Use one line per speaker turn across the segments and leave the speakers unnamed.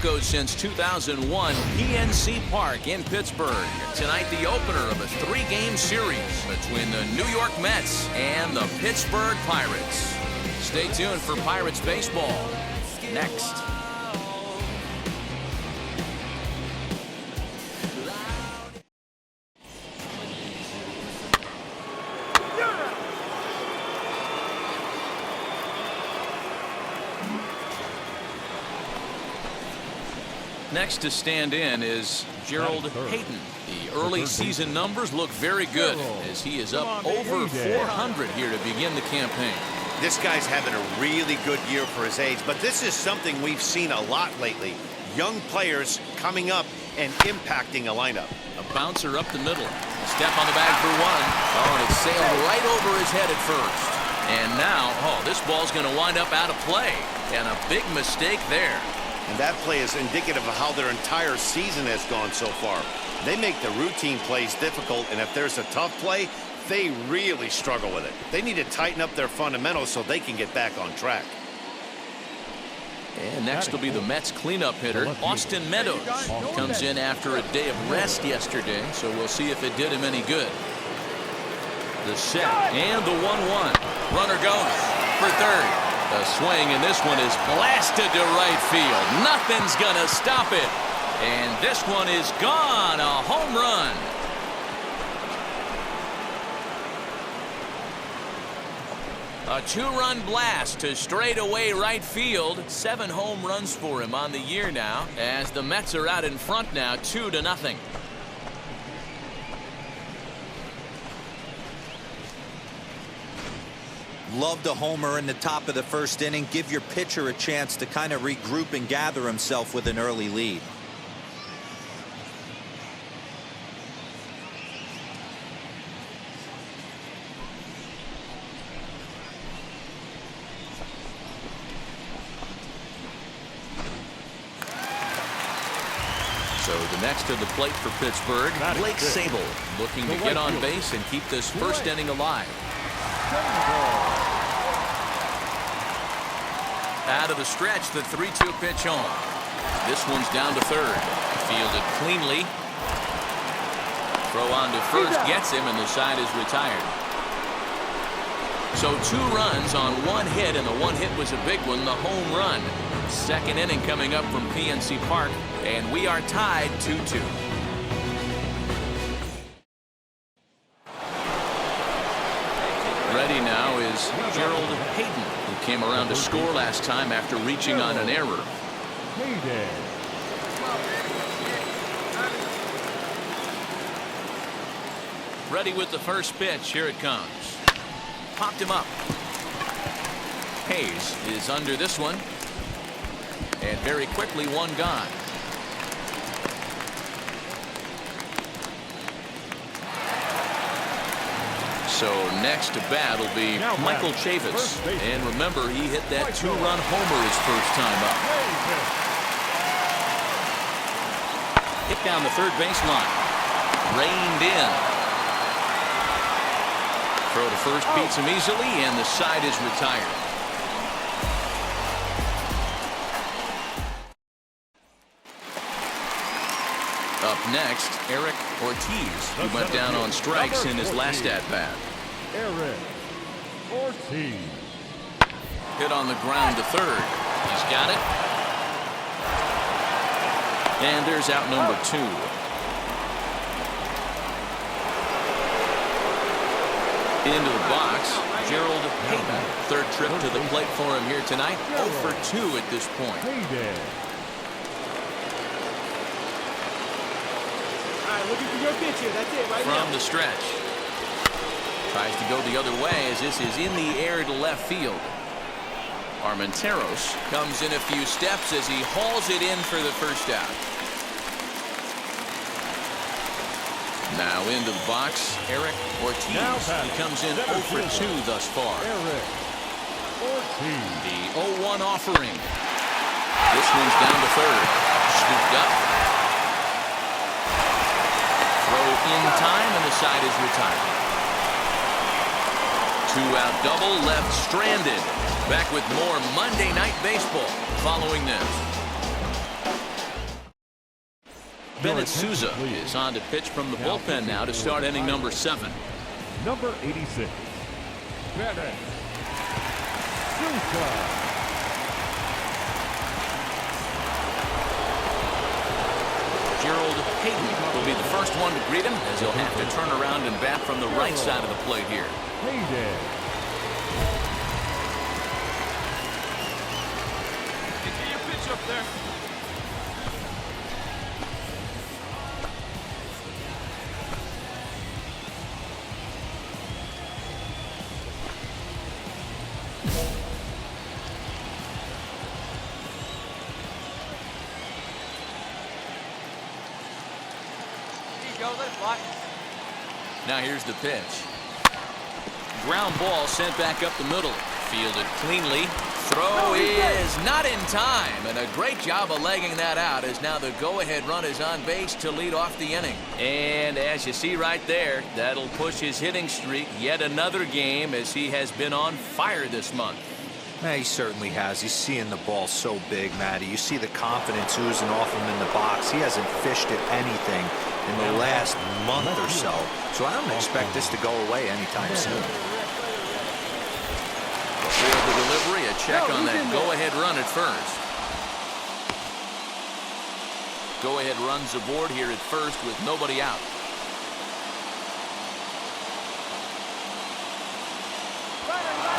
Broncos since 2001, PNC Park in Pittsburgh. Tonight, the opener of a 3-game series between the New York Mets and the Pittsburgh Pirates. Stay tuned for Pirates baseball next. Next to stand in is Gerald Hayden. The early season numbers look very good as he is up over 400 here to begin the campaign.
This guy's having a really good year for his age, but this is something we've seen a lot lately. Young players coming up and impacting a lineup.
A bouncer up the middle. Step on the bag for one. Oh, and it sailed right over his head at first. And now, this ball's going to wind up out of play. And a big mistake there.
And that play is indicative of how their entire season has gone so far. They make the routine plays difficult, and if there's a tough play, they really struggle with it. They need to tighten up their fundamentals so they can get back on track.
And next will be the Mets cleanup hitter, Austin Meadows. Comes in after a day of rest yesterday, so we'll see if it did him any good. The set and the 1-1. Runner goes for third. A swing, and this one is blasted to right field. Nothing's gonna stop it. And this one is gone. A home run. A 2-run blast to straightaway right field. 7 home runs for him on the year now, as the Mets are out in front now, 2-0.
Loved a homer in the top of the first inning. Give your pitcher a chance to kind of regroup and gather himself with an early lead.
So the next to the plate for Pittsburgh, Blake Sable, looking to get on base and keep this first inning alive. Out of the stretch, the 3-2 pitch home. This one's down to third. Fielded cleanly. Throw on to first gets him, and the side is retired. So 2 runs on 1 hit, and the 1 hit was a big one, the home run. Second inning coming up from PNC Park, and we are tied 2-2. Ready now is Gerald Hayden, who came around to score last time after reaching on an error. Ready with the first pitch. Here it comes. Popped him up. Hayes is under this one. And very quickly, 1 gone. So next to bat will be Michael Chavis. And remember, he hit that 2-run homer his first time up. Hit down the third baseline. Reined in. Throw to first beats him easily, and the side is retired. Up next, Eric Ortiz, who went down on strikes in his last at-bat.
Eric Ortiz.
Hit on the ground to third. He's got it. And there's out number 2. Into the box, Gerald Hayden. Third trip to the plate for him here tonight. 0 for 2 at this point.
Looking for your pitch here. That's it right now.
From the stretch. Tries to go the other way as this is in the air to left field. Armenteros comes in a few steps as he hauls it in for the first out. Now into the box, Eric Ortiz. He comes in 0 for 2 thus far.
Eric Ortiz.
The 0-1 offering. This one's down to third. Scooped up. Throw in time, and the side is retired. 2-out double left stranded. Back with more Monday Night Baseball following this. Bennett Souza is on to pitch from the bullpen now to start inning number 7.
Number 86, Bennett Souza.
Gerald Hayden will be the first one to greet him, as he'll have to turn around and bat from the right side of the plate here.
Hayden.
Get your pitch up there.
Now here's the pitch. Ground ball sent back up the middle. Fielded cleanly. Throw is not in time. And a great job of legging that out, as now the go-ahead run is on base to lead off the inning. And as you see right there, that'll push his hitting streak yet another game, as he has been on fire this month.
He certainly has. He's seeing the ball so big, Matty. You see the confidence oozing off him in the box. He hasn't fished at anything in the last month or so. So I don't expect this to go away anytime soon.
Before the delivery, a check on that go-ahead run at first. Go-ahead runs aboard here at first with nobody out.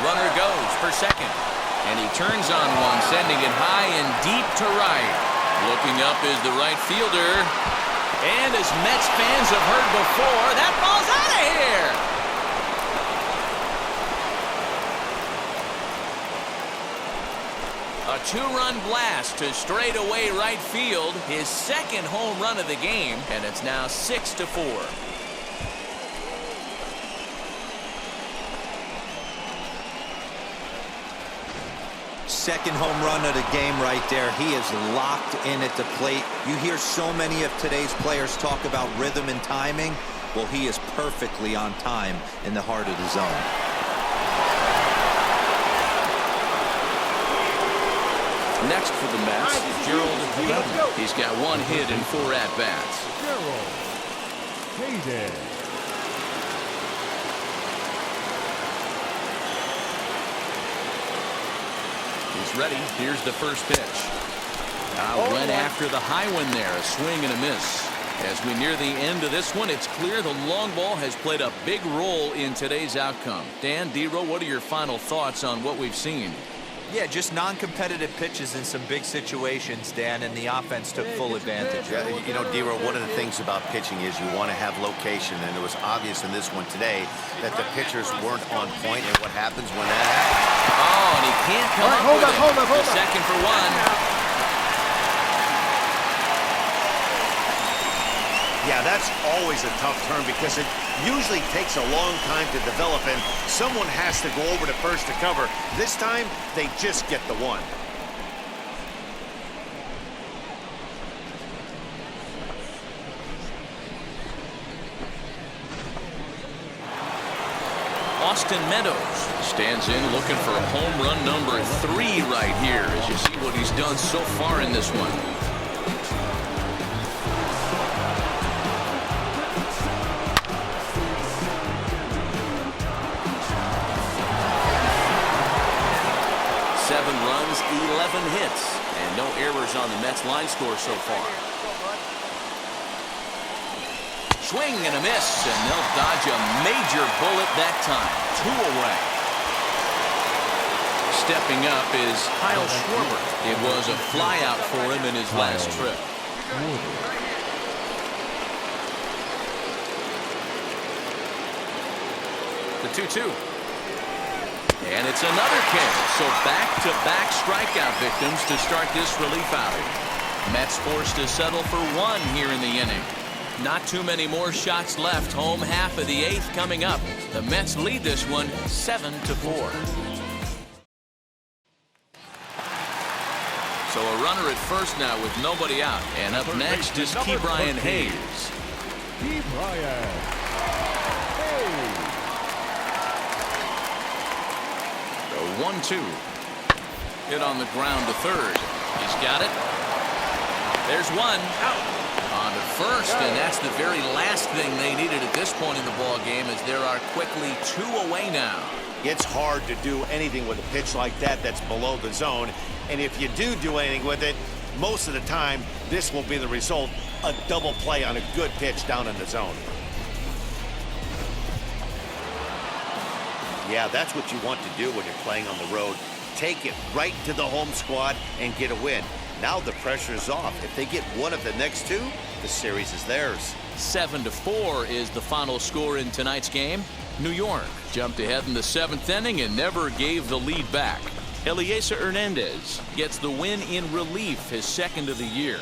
Runner goes for second. And he turns on one, sending it high and deep to right. Looking up is the right fielder. And as Mets fans have heard before, that ball's out of here. A two-run blast to straightaway right field. His second home run of the game. And it's now 6-4.
Second home run of the game right there. He is locked in at the plate. You hear so many of today's players talk about rhythm and timing. Well, he is perfectly on time in the heart of the zone.
Next for the Mets, Gerald Hayden. He's got 1 hit in 4 at-bats.
Gerald Hayden.
He's ready. Here's the first pitch. Went after the high one there. A swing and a miss. As we near the end of this one, it's clear the long ball has played a big role in today's outcome. Dan, D-Row, what are your final thoughts on what we've seen?
Yeah, just non-competitive pitches in some big situations, Dan, and the offense took full advantage.
Yeah, you know, D-Row, one of the things about pitching is you want to have location, and it was obvious in this one today that the pitchers weren't on point, and what happens when that happens?
Oh, and he can't come up with it.
Hold up.
Second for one.
Yeah, that's always a tough turn because it usually takes a long time to develop, and someone has to go over to first to cover. This time, they just get the one.
Austin Meadows stands in looking for home run number 3 right here, as you see what he's done so far in this one. Runs, 11 hits, and no errors on the Mets line score so far. Swing and a miss, and they'll dodge a major bullet that time. 2 away. Stepping up is Kyle Schwarber. It was a flyout for him in his last trip. The 2-2. And it's another K. So back-to-back strikeout victims to start this relief outing. Mets forced to settle for 1 here in the inning. Not too many more shots left. Home half of the 8th coming up. The Mets lead this one 7-4. So a runner at first now with nobody out. And up next is Ke'Bryan Hayes.
Ke'Bryan.
1-2. Hit on the ground to third. He's got it. There's one. Out. On to first, and that's the very last thing they needed at this point in the ball game, as there are quickly 2 away now.
It's hard to do anything with a pitch like that that's below the zone. And if you do anything with it, most of the time, this will be the result, a double play on a good pitch down in the zone. Yeah, that's what you want to do when you're playing on the road. Take it right to the home squad and get a win. Now the pressure is off. If they get one of the next 2, the series is theirs.
7-4 is the final score in tonight's game. New York jumped ahead in the 7th inning and never gave the lead back. Elieser Hernandez gets the win in relief, his second of the year.